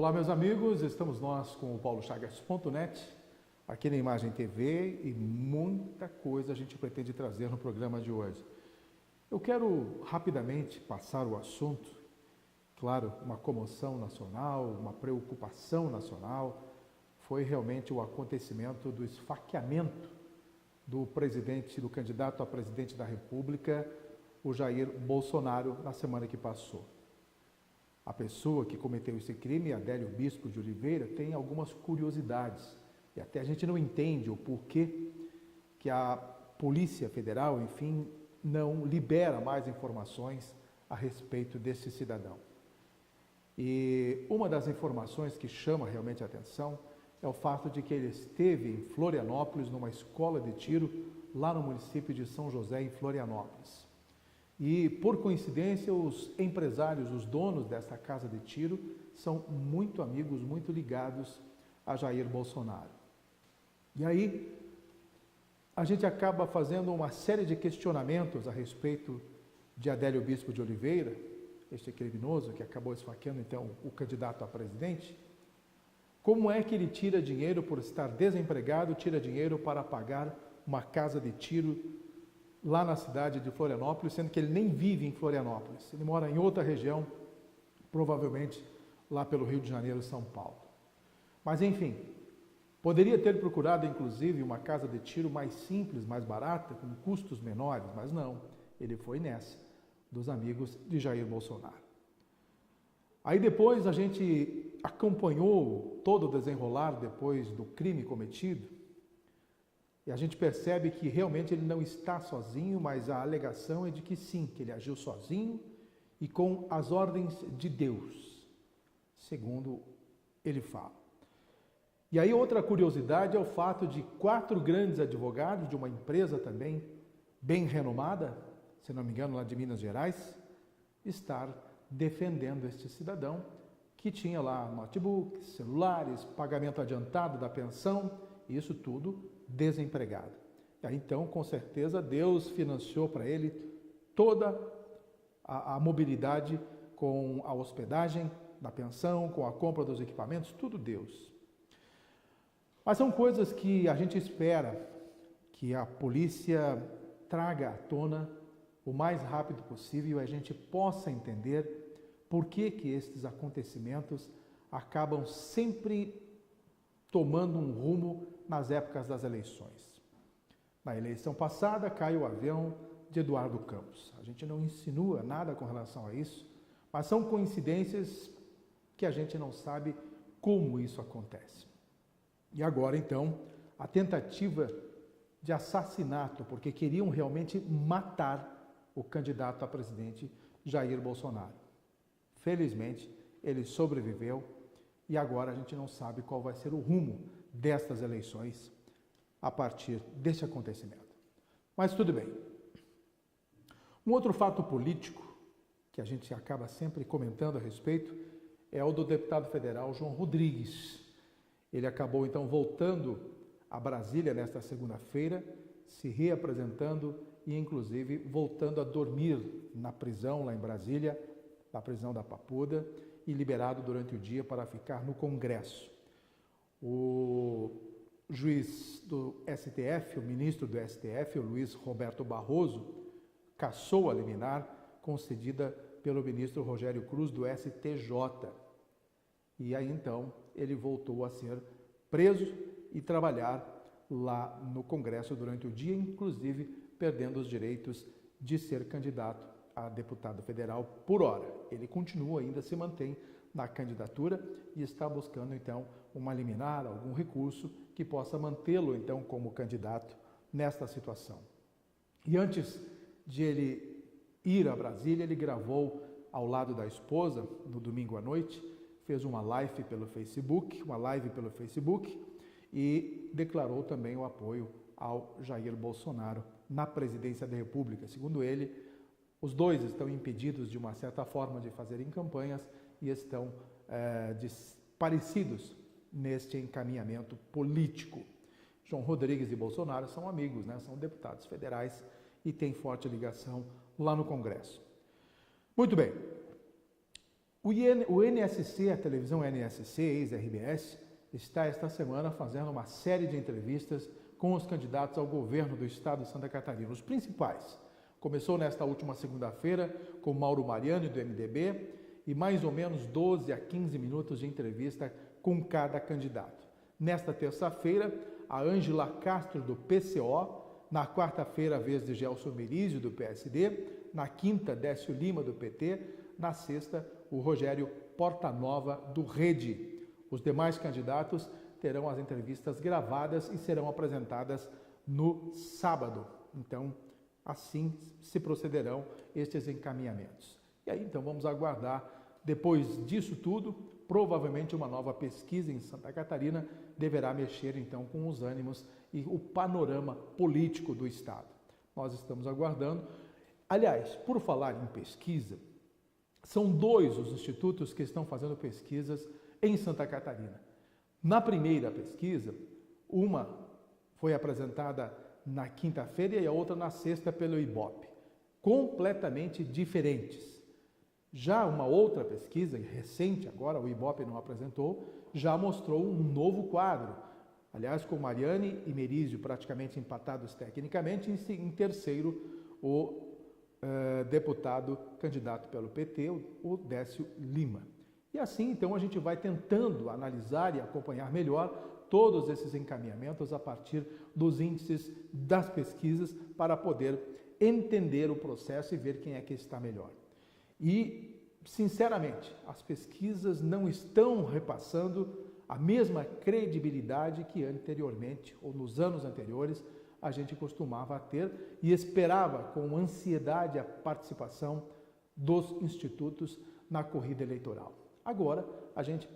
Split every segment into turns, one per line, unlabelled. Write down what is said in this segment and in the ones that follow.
Olá, meus amigos, estamos nós com o paulochagas.net, aqui na Imagem TV, e muita coisa a gente pretende trazer no programa de hoje. Eu quero rapidamente passar o assunto, claro, uma comoção nacional, uma preocupação nacional, foi realmente o acontecimento do esfaqueamento do candidato a presidente da República, o Jair Bolsonaro, na semana que passou. A pessoa que cometeu esse crime, Adélio Bispo de Oliveira, tem algumas curiosidades. E até a gente não entende o porquê que a Polícia Federal, enfim, não libera mais informações a respeito desse cidadão. E uma das informações que chama realmente a atenção é o fato de que ele esteve em Florianópolis, numa escola de tiro, lá no município de São José, em Florianópolis. E, por coincidência, os empresários, os donos dessa casa de tiro, são muito amigos, muito ligados a Jair Bolsonaro. E aí, a gente acaba fazendo uma série de questionamentos a respeito de Adélio Bispo de Oliveira, este criminoso que acabou esfaqueando, então, o candidato a presidente. Como é que ele tira dinheiro por estar desempregado, tira dinheiro para pagar uma casa de tiro lá na cidade de Florianópolis, sendo que ele nem vive em Florianópolis, ele mora em outra região, provavelmente lá pelo Rio de Janeiro, São Paulo. Mas enfim, poderia ter procurado inclusive uma casa de tiro mais simples, mais barata, com custos menores, mas não, ele foi nessa, dos amigos de Jair Bolsonaro. Aí depois a gente acompanhou todo o desenrolar depois do crime cometido, e a gente percebe que realmente ele não está sozinho, mas a alegação é de que sim, que ele agiu sozinho e com as ordens de Deus, segundo ele fala. E aí outra curiosidade é o fato de 4 grandes advogados de uma empresa também bem renomada, se não me engano lá de Minas Gerais, estar defendendo este cidadão que tinha lá notebooks, celulares, pagamento adiantado da pensão, isso tudo desempregado. E aí, então, com certeza, Deus financiou para ele toda a mobilidade com a hospedagem da pensão, com a compra dos equipamentos, tudo Deus. Mas são coisas que a gente espera que a polícia traga à tona o mais rápido possível e a gente possa entender por que que estes acontecimentos acabam sempre tomando um rumo nas épocas das eleições. Na eleição passada, caiu o avião de Eduardo Campos. A gente não insinua nada com relação a isso, mas são coincidências que a gente não sabe como isso acontece. E agora, então, a tentativa de assassinato, porque queriam realmente matar o candidato a presidente Jair Bolsonaro. Felizmente, ele sobreviveu e agora a gente não sabe qual vai ser o rumo destas eleições a partir deste acontecimento. Mas tudo bem. Um outro fato político que a gente acaba sempre comentando a respeito é o do deputado federal João Rodrigues. Ele acabou então voltando a Brasília nesta segunda-feira, se reapresentando e inclusive voltando a dormir na prisão lá em Brasília, na prisão da Papuda, e liberado durante o dia para ficar no Congresso. O juiz do STF, o ministro do STF, o Luiz Roberto Barroso, cassou a liminar concedida pelo ministro Rogério Cruz do STJ. E aí então ele voltou a ser preso e trabalhar lá no Congresso durante o dia, inclusive perdendo os direitos de ser candidato a deputado federal por hora. Ele continua ainda, se mantém na candidatura e está buscando então uma liminar, algum recurso que possa mantê-lo então como candidato nesta situação. E antes de ele ir a Brasília, ele gravou ao lado da esposa no domingo à noite, fez uma live pelo Facebook, e declarou também o apoio ao Jair Bolsonaro na presidência da República. Segundo ele, os dois estão impedidos, de uma certa forma, de fazerem campanhas e estão parecidos neste encaminhamento político. João Rodrigues e Bolsonaro são amigos, né? São deputados federais e têm forte ligação lá no Congresso. Muito bem. O NSC, a televisão NSC, ex-RBS, está esta semana fazendo uma série de entrevistas com os candidatos ao governo do estado de Santa Catarina, os principais. Começou nesta última segunda-feira com Mauro Mariani, do MDB, e mais ou menos 12 a 15 minutos de entrevista com cada candidato. Nesta terça-feira, a Ângela Castro, do PCO, na quarta-feira, a vez de Gelson Merizio, do PSD, na quinta, Décio Lima, do PT, na sexta, o Rogério Portanova, do Rede. Os demais candidatos terão as entrevistas gravadas e serão apresentadas no sábado. Então, assim se procederão estes encaminhamentos. E aí, então, vamos aguardar, depois disso tudo, provavelmente uma nova pesquisa em Santa Catarina deverá mexer, então, com os ânimos e o panorama político do estado. Nós estamos aguardando. Aliás, por falar em pesquisa, são 2 os institutos que estão fazendo pesquisas em Santa Catarina. Na primeira pesquisa, uma foi apresentada na quinta-feira e a outra na sexta pelo IBOP, completamente diferentes. Já uma outra pesquisa, recente agora, o IBOP não apresentou, já mostrou um novo quadro. Aliás, com Mariani e Merizio praticamente empatados tecnicamente, em terceiro, o deputado candidato pelo PT, o Décio Lima. E assim, então, a gente vai tentando analisar e acompanhar melhor todos esses encaminhamentos a partir dos índices das pesquisas para poder entender o processo e ver quem é que está melhor. E, sinceramente, as pesquisas não estão repassando a mesma credibilidade que anteriormente, ou nos anos anteriores, a gente costumava ter e esperava com ansiedade a participação dos institutos na corrida eleitoral. Agora, a gente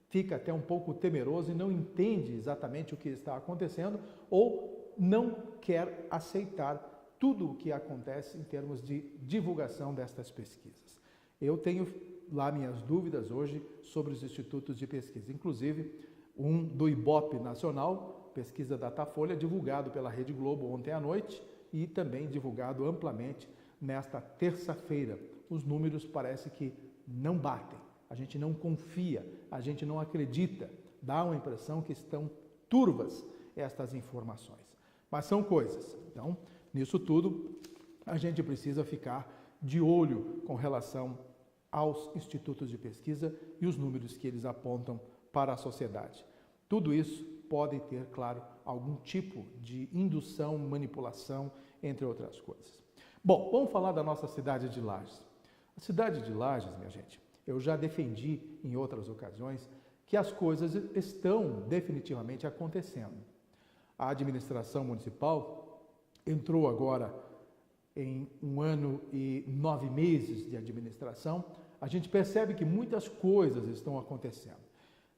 fica até um pouco temeroso e não entende exatamente o que está acontecendo ou não quer aceitar tudo o que acontece em termos de divulgação destas pesquisas. Eu tenho lá minhas dúvidas hoje sobre os institutos de pesquisa, inclusive um do IBOP Nacional, pesquisa Datafolha, divulgado pela Rede Globo ontem à noite e também divulgado amplamente nesta terça-feira. Os números parece que não batem, a gente não confia, a gente não acredita, dá uma impressão que estão turvas estas informações. Mas são coisas, então, nisso tudo, a gente precisa ficar de olho com relação aos institutos de pesquisa e os números que eles apontam para a sociedade. Tudo isso pode ter, claro, algum tipo de indução, manipulação, entre outras coisas. Bom, vamos falar da nossa cidade de Lages. A cidade de Lages, minha gente, eu já defendi em outras ocasiões que as coisas estão definitivamente acontecendo. A administração municipal entrou agora em 1 ano e 9 meses de administração. A gente percebe que muitas coisas estão acontecendo,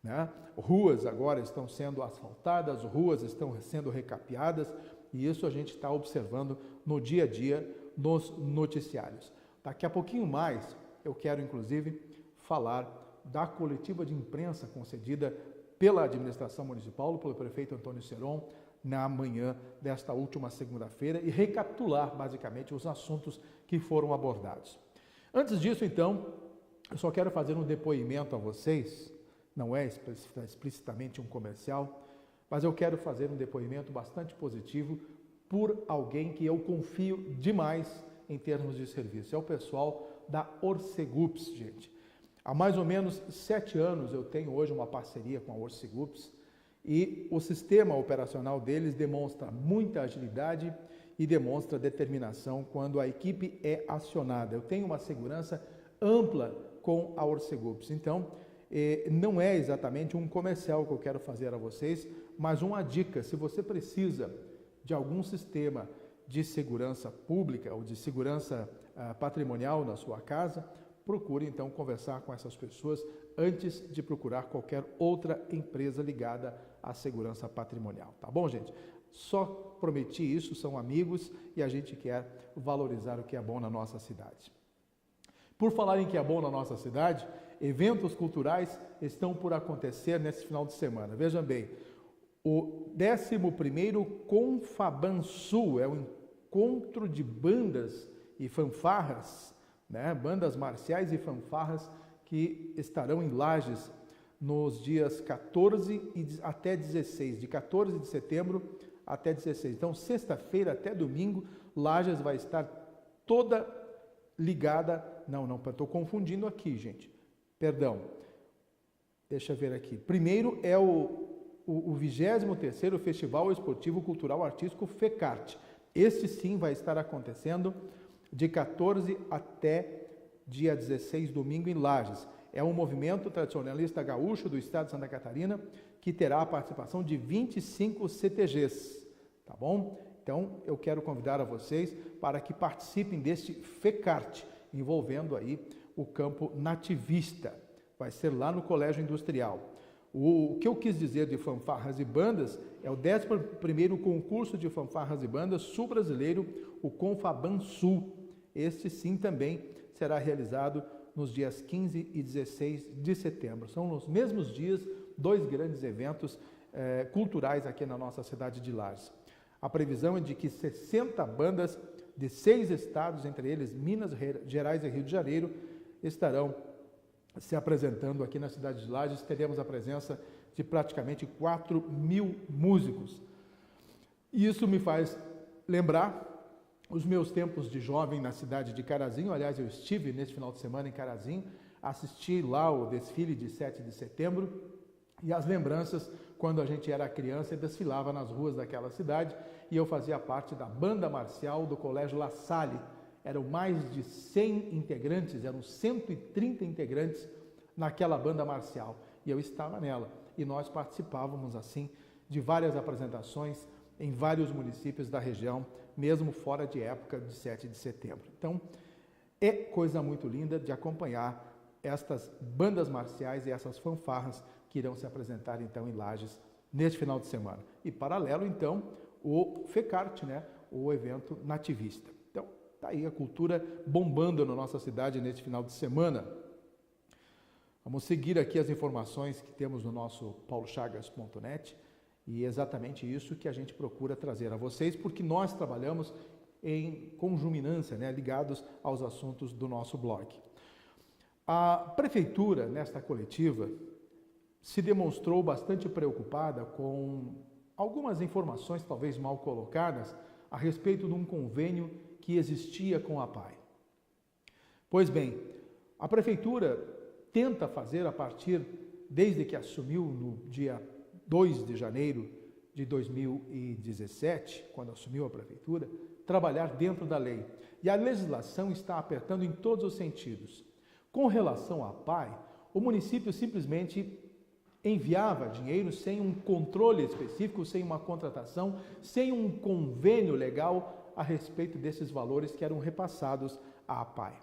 né? Ruas agora estão sendo asfaltadas, ruas estão sendo recapeadas e isso a gente está observando no dia a dia nos noticiários. Daqui a pouquinho mais eu quero inclusive falar da coletiva de imprensa concedida pela administração municipal, pelo prefeito Antônio Seron, na manhã desta última segunda-feira e recapitular basicamente os assuntos que foram abordados. Antes disso, então, eu só quero fazer um depoimento a vocês, não é explicitamente um comercial, mas eu quero fazer um depoimento bastante positivo por alguém que eu confio demais em termos de serviço. É o pessoal da Orcegups, gente. Há mais ou menos 7 anos eu tenho hoje uma parceria com a Orcegups e o sistema operacional deles demonstra muita agilidade e demonstra determinação quando a equipe é acionada. Eu tenho uma segurança ampla com a Orcegups. Então, não é exatamente um comercial que eu quero fazer a vocês, mas uma dica. Se você precisa de algum sistema de segurança pública ou de segurança patrimonial na sua casa, procure então conversar com essas pessoas antes de procurar qualquer outra empresa ligada à segurança patrimonial. Tá bom, gente? Só prometi isso, são amigos e a gente quer valorizar o que é bom na nossa cidade. Por falar em que é bom na nossa cidade, eventos culturais estão por acontecer nesse final de semana. Vejam bem, o 11º Confaban Sul é o encontro de bandas e fanfarras, né? Bandas marciais e fanfarras que estarão em Lages nos dias 14 até 16, de 14 de setembro até 16. Então, sexta-feira até domingo, Lages vai estar toda ligada. Não, estou confundindo aqui, gente. Perdão. Deixa eu ver aqui. Primeiro é o 23º Festival Esportivo Cultural Artístico FECART. Este sim vai estar acontecendo de 14 até dia 16, domingo, em Lages. É um movimento tradicionalista gaúcho do estado de Santa Catarina que terá a participação de 25 CTGs, tá bom? Então, eu quero convidar a vocês para que participem deste FECART, envolvendo aí o campo nativista. Vai ser lá no Colégio Industrial. O que eu quis dizer de fanfarras e bandas é o 11º concurso de fanfarras e bandas sul-brasileiro, o Confaban Sul. Este sim também será realizado nos dias 15 e 16 de setembro. São nos mesmos dias 2 grandes eventos culturais aqui na nossa cidade de Lages. A previsão é de que 60 bandas de 6 estados, entre eles Minas Gerais e Rio de Janeiro, estarão se apresentando aqui na cidade de Lages. Teremos a presença de praticamente 4.000 músicos. E isso me faz lembrar os meus tempos de jovem na cidade de Carazinho. Aliás, eu estive neste final de semana em Carazinho, assisti lá o desfile de 7 de setembro e as lembranças quando a gente era criança e desfilava nas ruas daquela cidade, e eu fazia parte da banda marcial do Colégio La Salle. Eram mais de 100 integrantes, eram 130 integrantes naquela banda marcial, e eu estava nela. E nós participávamos, assim, de várias apresentações em vários municípios da região, mesmo fora de época de 7 de setembro. Então, é coisa muito linda de acompanhar estas bandas marciais e essas fanfarras que irão se apresentar, então, em Lages neste final de semana. E, paralelo, então, o FECART, né, o evento nativista. Então, está aí a cultura bombando na nossa cidade neste final de semana. Vamos seguir aqui as informações que temos no nosso paulochagas.net, e é exatamente isso que a gente procura trazer a vocês, porque nós trabalhamos em conjuminância, né, ligados aos assuntos do nosso blog. A prefeitura, nesta coletiva, se demonstrou bastante preocupada com algumas informações, talvez mal colocadas, a respeito de um convênio que existia com a APAE. Pois bem, a prefeitura tenta fazer desde que assumiu no dia 2 de janeiro de 2017, quando assumiu a prefeitura, trabalhar dentro da lei. E a legislação está apertando em todos os sentidos. Com relação à APAE, o município simplesmente enviava dinheiro sem um controle específico, sem uma contratação, sem um convênio legal a respeito desses valores que eram repassados à APAE.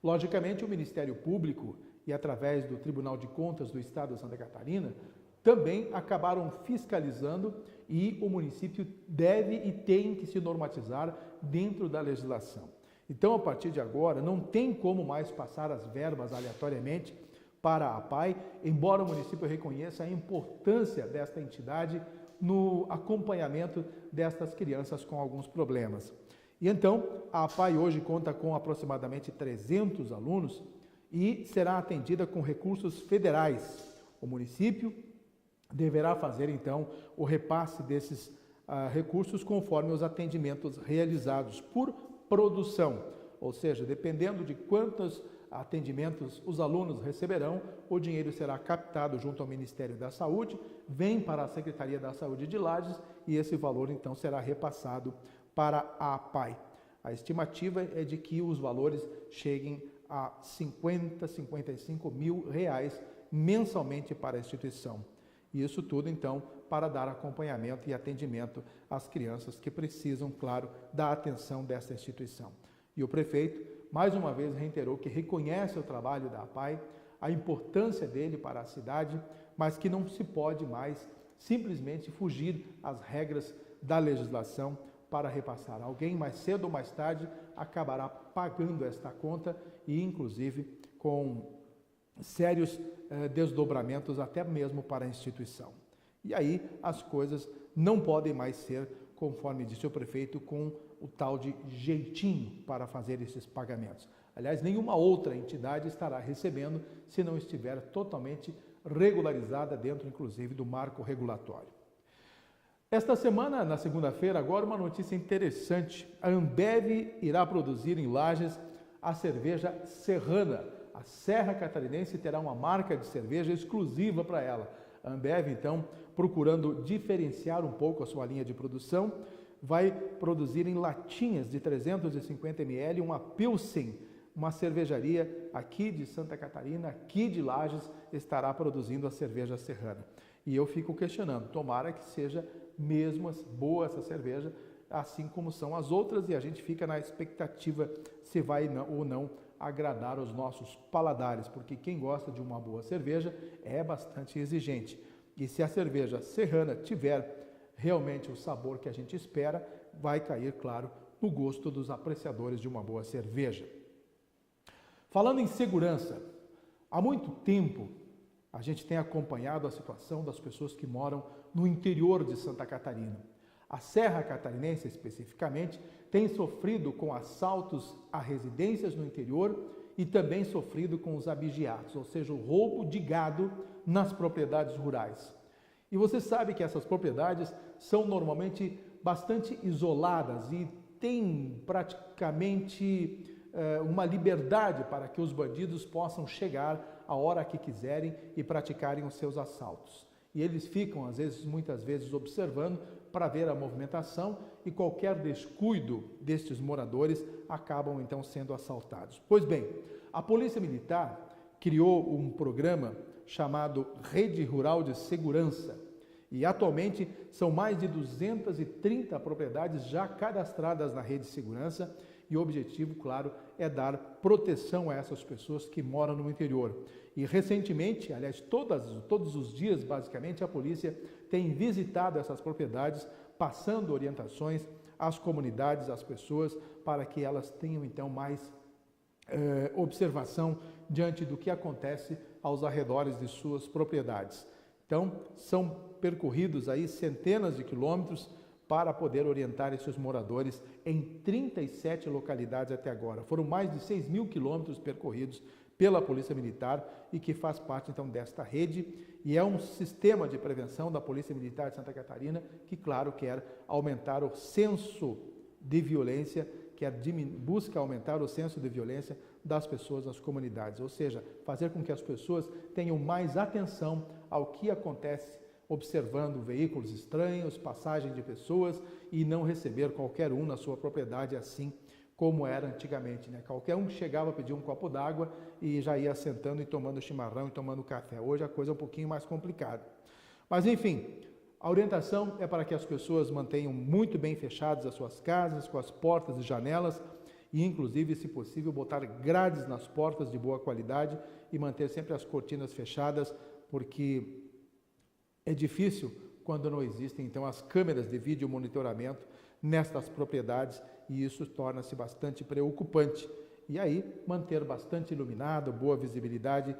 Logicamente, o Ministério Público e através do Tribunal de Contas do Estado de Santa Catarina também acabaram fiscalizando, e o município deve e tem que se normatizar dentro da legislação. Então, a partir de agora, não tem como mais passar as verbas aleatoriamente para a APAE, embora o município reconheça a importância desta entidade no acompanhamento destas crianças com alguns problemas. E então, a APAE hoje conta com aproximadamente 300 alunos e será atendida com recursos federais. O município deverá fazer, então, o repasse desses recursos conforme os atendimentos realizados por produção, ou seja, dependendo de quantos atendimentos os alunos receberão, o dinheiro será captado junto ao Ministério da Saúde, vem para a Secretaria da Saúde de Lages e esse valor, então, será repassado para a APAE. A estimativa é de que os valores cheguem a 50, 55 mil reais mensalmente para a instituição. E isso tudo, então, para dar acompanhamento e atendimento às crianças que precisam, claro, da atenção dessa instituição. E o prefeito, mais uma vez, reiterou que reconhece o trabalho da APAE, a importância dele para a cidade, mas que não se pode mais simplesmente fugir às regras da legislação para repassar. Alguém, mais cedo ou mais tarde, acabará pagando esta conta e, inclusive, com sérios desdobramentos até mesmo para a instituição. E aí as coisas não podem mais ser, conforme disse o prefeito, com o tal de jeitinho para fazer esses pagamentos. Aliás, nenhuma outra entidade estará recebendo se não estiver totalmente regularizada dentro, inclusive, do marco regulatório. Esta semana, na segunda-feira, agora uma notícia interessante. A Ambev irá produzir em Lages a cerveja Serrana. A Serra Catarinense terá uma marca de cerveja exclusiva para ela. A Ambev, então, procurando diferenciar um pouco a sua linha de produção, vai produzir em latinhas de 350 ml uma Pilsen. Uma cervejaria aqui de Santa Catarina, aqui de Lages, estará produzindo a cerveja Serrana. E eu fico questionando, tomara que seja mesmo boa essa cerveja, assim como são as outras, e a gente fica na expectativa se vai ou não agradar os nossos paladares, porque quem gosta de uma boa cerveja é bastante exigente. E se a cerveja Serrana tiver realmente o sabor que a gente espera, vai cair, claro, no gosto dos apreciadores de uma boa cerveja. Falando em segurança, há muito tempo a gente tem acompanhado a situação das pessoas que moram no interior de Santa Catarina. A Serra Catarinense, especificamente, tem sofrido com assaltos a residências no interior e também sofrido com os abigeatos, ou seja, o roubo de gado nas propriedades rurais. E você sabe que essas propriedades são normalmente bastante isoladas e têm praticamente uma liberdade para que os bandidos possam chegar a hora que quiserem e praticarem os seus assaltos. E eles ficam, muitas vezes, observando para ver a movimentação e qualquer descuido destes moradores acabam então sendo assaltados. Pois bem, a Polícia Militar criou um programa chamado Rede Rural de Segurança e atualmente são mais de 230 propriedades já cadastradas na Rede de Segurança e o objetivo, claro, é dar proteção a essas pessoas que moram no interior. E recentemente, aliás, todos os dias, basicamente, a polícia tem visitado essas propriedades, passando orientações às comunidades, às pessoas, para que elas tenham, então, mais observação diante do que acontece aos arredores de suas propriedades. Então, são percorridos aí centenas de quilômetros para poder orientar esses moradores em 37 localidades até agora. Foram mais de 6 mil quilômetros percorridos pela Polícia Militar e que faz parte, então, desta rede e é um sistema de prevenção da Polícia Militar de Santa Catarina que, claro, quer aumentar o senso de violência, busca aumentar o senso de violência das pessoas nas comunidades, ou seja, fazer com que as pessoas tenham mais atenção ao que acontece observando veículos estranhos, passagem de pessoas e não receber qualquer um na sua propriedade, assim como era antigamente, né? Qualquer um chegava a pedir um copo d'água e já ia sentando e tomando chimarrão e tomando café. Hoje a coisa é um pouquinho mais complicada. Mas enfim, a orientação é para que as pessoas mantenham muito bem fechadas as suas casas, com as portas e janelas e inclusive, se possível, botar grades nas portas de boa qualidade e manter sempre as cortinas fechadas, porque é difícil quando não existem, então, as câmeras de vídeo monitoramento nestas propriedades e isso torna-se bastante preocupante. E aí, manter bastante iluminado, boa visibilidade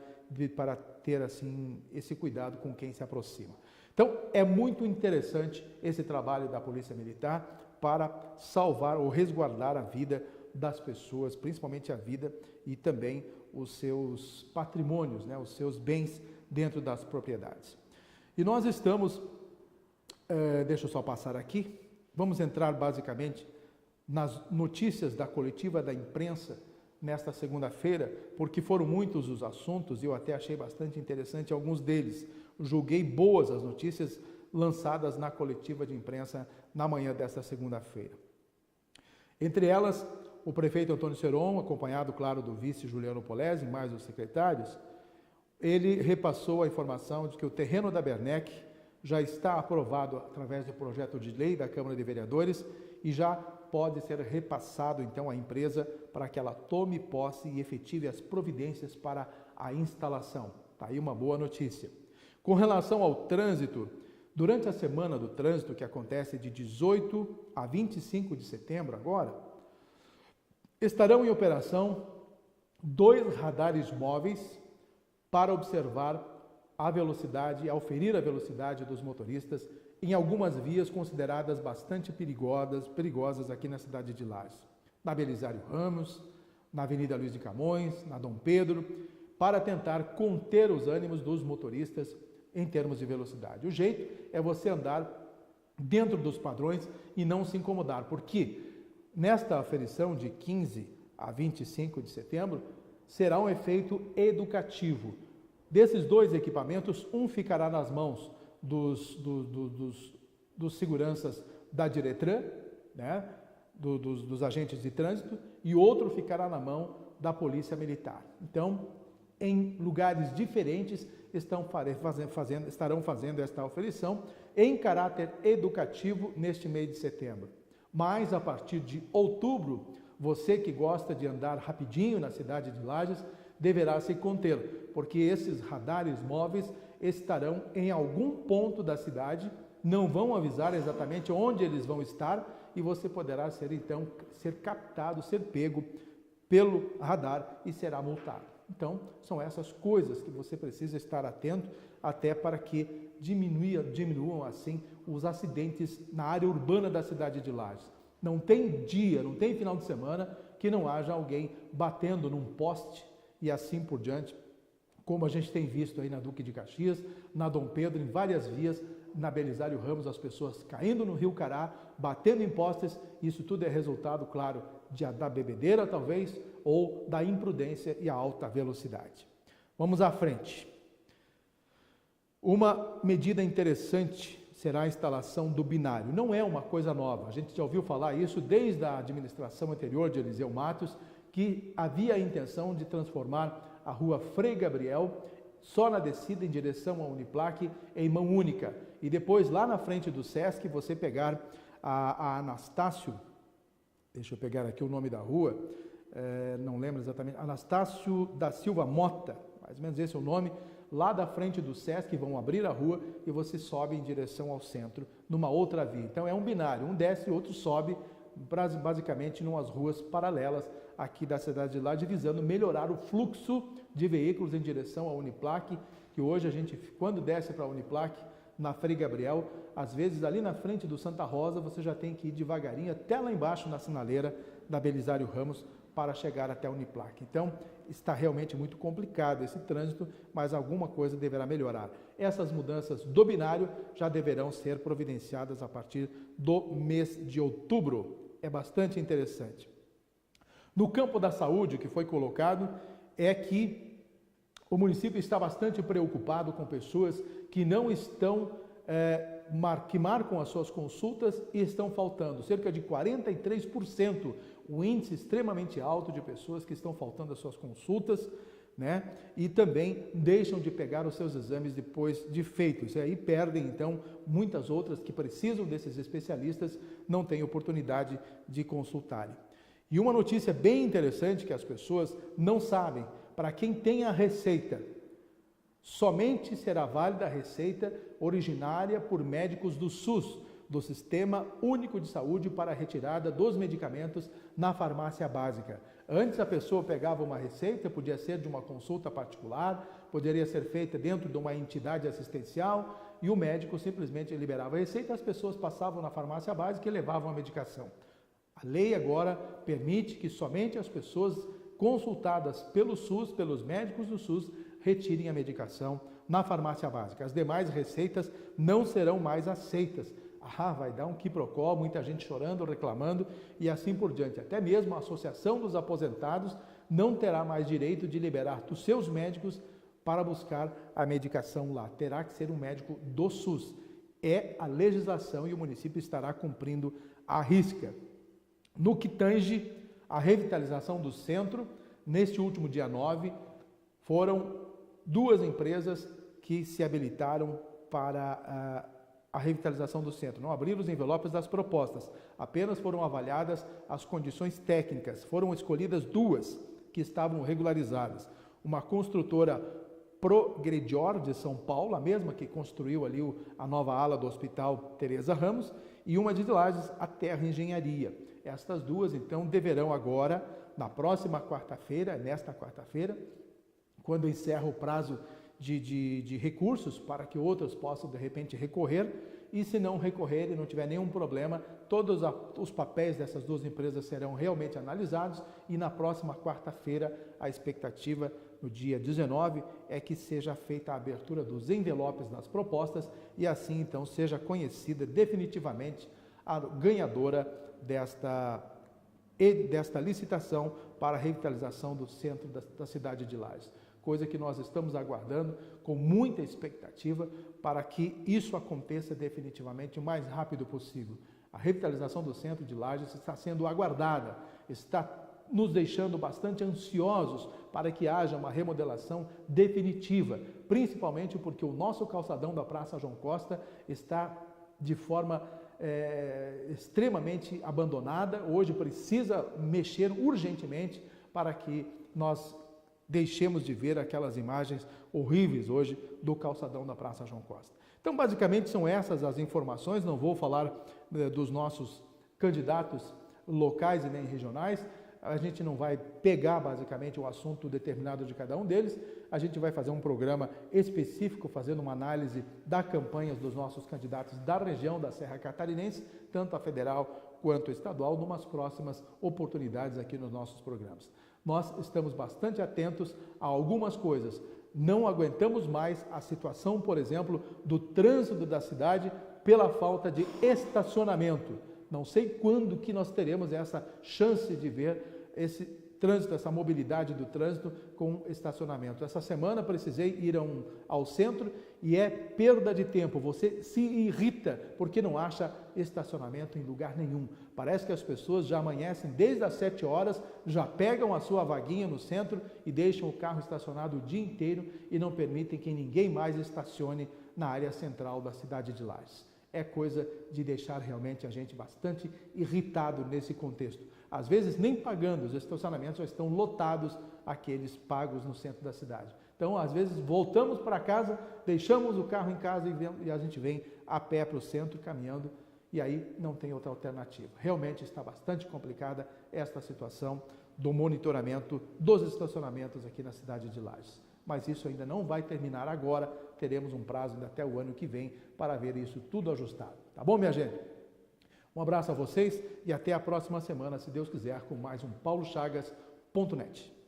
para ter, assim, esse cuidado com quem se aproxima. Então, é muito interessante esse trabalho da Polícia Militar para salvar ou resguardar a vida das pessoas, principalmente a vida e também os seus patrimônios, né, os seus bens dentro das propriedades. E nós estamos, deixa eu só passar aqui, vamos entrar basicamente nas notícias da coletiva da imprensa nesta segunda-feira, porque foram muitos os assuntos e eu até achei bastante interessante alguns deles. Julguei boas as notícias lançadas na coletiva de imprensa na manhã desta segunda-feira. Entre elas, o prefeito Antônio Seron, acompanhado, claro, do vice Juliano Polese, mais os secretários, ele repassou a informação de que o terreno da Bernec já está aprovado através do projeto de lei da Câmara de Vereadores e já pode ser repassado, então, à empresa para que ela tome posse e efetive as providências para a instalação. Está aí uma boa notícia. Com relação ao trânsito, durante a semana do trânsito, que acontece de 18 a 25 de setembro agora, estarão em operação 2 radares móveis para observar a velocidade, auferir a velocidade dos motoristas em algumas vias consideradas bastante perigosas aqui na cidade de Lages. Na Belisário Ramos, na Avenida Luiz de Camões, na Dom Pedro, para tentar conter os ânimos dos motoristas em termos de velocidade. O jeito é você andar dentro dos padrões e não se incomodar, porque nesta aferição de 15 a 25 de setembro será um efeito educativo. Desses dois equipamentos, um ficará nas mãos dos seguranças da Diretran, né, dos agentes de trânsito, e outro ficará na mão da Polícia Militar. Então, em lugares diferentes, estarão fazendo esta aferição em caráter educativo neste mês de setembro. Mas, a partir de outubro, você que gosta de andar rapidinho na cidade de Lages, deverá se conter, porque esses radares móveis estarão em algum ponto da cidade, não vão avisar exatamente onde eles vão estar, e você poderá ser captado, ser pego pelo radar e será multado. Então, são essas coisas que você precisa estar atento, até para que diminuam assim os acidentes na área urbana da cidade de Lages. Não tem dia, não tem final de semana que não haja alguém batendo num poste e assim por diante, como a gente tem visto aí na Duque de Caxias, na Dom Pedro, em várias vias, na Belisário Ramos, as pessoas caindo no Rio Cará, batendo em postes. Isso tudo é resultado, claro, da bebedeira talvez, ou da imprudência e a alta velocidade. Vamos à frente. Uma medida interessante será a instalação do binário. Não é uma coisa nova, a gente já ouviu falar isso desde a administração anterior de Eliseu Matos, que havia a intenção de transformar a rua Frei Gabriel, só na descida em direção à Uniplac, em mão única. E depois, lá na frente do Sesc, você pegar a Anastácio, deixa eu pegar aqui o nome da rua, não lembro exatamente, Anastácio da Silva Mota, mais ou menos esse é o nome, lá da frente do Sesc, vão abrir a rua e você sobe em direção ao centro, numa outra via. Então é um binário, um desce e outro sobe, basicamente em umas ruas paralelas aqui da cidade de Lages, visando melhorar o fluxo de veículos em direção à Uniplac, que hoje a gente, quando desce para a Uniplac, na Frei Gabriel, às vezes ali na frente do Santa Rosa, você já tem que ir devagarinho até lá embaixo na sinaleira da Belisário Ramos para chegar até a Uniplac. Então, está realmente muito complicado esse trânsito, mas alguma coisa deverá melhorar. Essas mudanças do binário já deverão ser providenciadas a partir do mês de outubro. É bastante interessante. No campo da saúde, o que foi colocado é que o município está bastante preocupado com pessoas que não estão, que marcam as suas consultas e estão faltando. Cerca de 43%, um índice extremamente alto de pessoas que estão faltando as suas consultas, né? E também deixam de pegar os seus exames depois de feitos. E aí perdem, então, muitas outras que precisam desses especialistas, não têm oportunidade de consultarem. E uma notícia bem interessante que as pessoas não sabem, para quem tem a receita, somente será válida a receita originária por médicos do SUS, do Sistema Único de Saúde, para a retirada dos medicamentos na farmácia básica. Antes a pessoa pegava uma receita, podia ser de uma consulta particular, poderia ser feita dentro de uma entidade assistencial, e o médico simplesmente liberava a receita, as pessoas passavam na farmácia básica e levavam a medicação. A lei agora permite que somente as pessoas consultadas pelo SUS, pelos médicos do SUS, retirem a medicação na farmácia básica. As demais receitas não serão mais aceitas. Vai dar um quiprocó, muita gente chorando, reclamando e assim por diante. Até mesmo a Associação dos Aposentados não terá mais direito de liberar os seus médicos para buscar a medicação lá. Terá que ser um médico do SUS. É a legislação e o município estará cumprindo à risca. No que tange a revitalização do centro, neste último dia 9, foram 2 empresas que se habilitaram para a revitalização do centro. Não abriram os envelopes das propostas, apenas foram avaliadas as condições técnicas. Foram escolhidas 2 que estavam regularizadas. Uma construtora Progredior de São Paulo, a mesma que construiu ali a nova ala do Hospital Teresa Ramos, e uma de Lages, a Terra Engenharia. Estas 2, então, deverão agora, na próxima quarta-feira, nesta quarta-feira, quando encerra o prazo de recursos para que outras possam, de repente, recorrer, e se não recorrerem, não tiver nenhum problema, todos os papéis dessas duas empresas serão realmente analisados e na próxima quarta-feira, a expectativa no dia 19 é que seja feita a abertura dos envelopes das propostas e assim então seja conhecida definitivamente a ganhadora desta licitação para a revitalização do centro da cidade de Lages. Coisa que nós estamos aguardando com muita expectativa para que isso aconteça definitivamente o mais rápido possível. A revitalização do centro de Lages está sendo aguardada, está nos deixando bastante ansiosos para que haja uma remodelação definitiva, principalmente porque o nosso calçadão da Praça João Costa está de forma extremamente abandonada, hoje precisa mexer urgentemente para que nós deixemos de ver aquelas imagens horríveis hoje do calçadão da Praça João Costa. Então, basicamente, são essas as informações, não vou falar dos nossos candidatos locais e nem regionais, a gente não vai pegar basicamente o assunto determinado de cada um deles, a gente vai fazer um programa específico, fazendo uma análise das campanhas dos nossos candidatos da região da Serra Catarinense, tanto a federal quanto a estadual, numas próximas oportunidades aqui nos nossos programas. Nós estamos bastante atentos a algumas coisas, não aguentamos mais a situação, por exemplo, do trânsito da cidade pela falta de estacionamento. Não sei quando que nós teremos essa chance de ver esse trânsito, essa mobilidade do trânsito com estacionamento. Essa semana precisei ir ao centro e é perda de tempo. Você se irrita porque não acha estacionamento em lugar nenhum. Parece que as pessoas já amanhecem desde as 7 horas, já pegam a sua vaguinha no centro e deixam o carro estacionado o dia inteiro e não permitem que ninguém mais estacione na área central da cidade de Lages. É coisa de deixar realmente a gente bastante irritado nesse contexto. Às vezes, nem pagando, os estacionamentos já estão lotados, aqueles pagos no centro da cidade. Então, às vezes, voltamos para casa, deixamos o carro em casa e a gente vem a pé para o centro, caminhando, e aí não tem outra alternativa. Realmente está bastante complicada esta situação do monitoramento dos estacionamentos aqui na cidade de Lages. Mas isso ainda não vai terminar agora, teremos um prazo ainda até o ano que vem para ver isso tudo ajustado. Tá bom, minha gente? Um abraço a vocês e até a próxima semana, se Deus quiser, com mais um paulochagas.net.